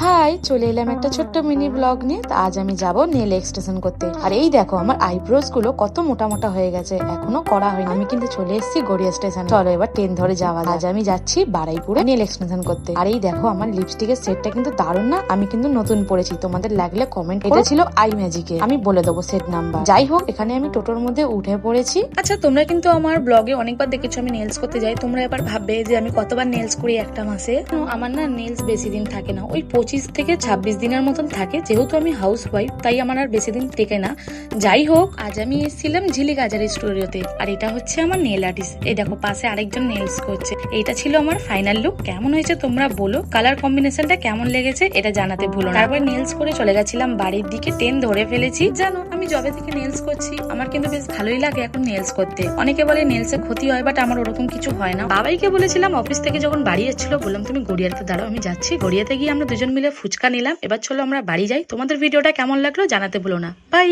High, চলে এলাম একটা ছোট্ট মিনি ব্লগ নিয়ে। আজ আমি যাব নেল এক্সটেনশন করতে। আর এই দেখো আমার আইব্রোজ গুলো কত মোটা মোটা হয়ে গেছে, এখনো করা হয়নি। আমি কিন্তু চলে এসেছি গড়িয়া স্টেশন। চলো এবার ট্রেন ধরে যাওয়া। আজ আমি যাচ্ছি বারুইপুরে নেল এক্সটেনশন করতে। আর এই দেখো আমার লিপস্টিকের সেটটা কিন্তু দারুণ না? আমি কিন্তু নতুন পড়েছি, তোমাদের লাগলে কমেন্ট। এটা ছিল আই ম্যাজিকে, আমি বলে দেবো সেট নাম্বার। যাই হোক, এখানে আমি টোটোর মধ্যে উঠে পড়েছি। আচ্ছা, তোমরা কিন্তু আমার ব্লগে অনেকবার দেখেছো আমি নেলস করতে যাই। তোমরা এবার ভাববে যে আমি কতবার নেলস করি একটা মাসে। আমার না নেলস বেশি দিন থাকে না, ওই 25 থেকে 26 দিনের মতন থাকে। যেহেতু আমি হাউস ওয়াইফ, তাই আমার আর বেশি দিন টেকে না। যাই হোক, আজ আমি এসেছিলাম ঝিলিক আজারি স্টুডিওতে। আর এটা হচ্ছে আমার নেল আর্টিস্ট। এই দেখো পাশে আরেকজন নেলস করছে। এইটা ছিল আমার ফাইনাল লুক। কেমন হয়েছে তোমরা বলো, কালার কম্বিনেশনটা কেমন লেগেছে এটা জানাতে ভুলো না। তারপর নেলস করে চলে গেছিলাম বাড়ির দিকে। ট্রেন ধরে ফেলেছি। জানো আমি জবে থেকে নেলস করছি, আমার কিন্তু বেশ ভালোই লাগে এখন নেলস করতে। অনেকে বলে নেলসে ক্ষতি হয়, বাট আমার ওরকম কিছু হয় না। বাবাইকে বলেছিলাম অফিস থেকে যখন বাড়ি যাচ্ছিল, বললাম তুমি গড়িয়াতে দাঁড়াও, আমি যাচ্ছি। গড়িয়াতে গিয়ে আমরা দুজন মিলে ফুচকা নিলাম। এবার চলো আমরা বাড়ি যাই। তোমাদের ভিডিওটা কেমন লাগলো জানাতে ভুলো না। বাই।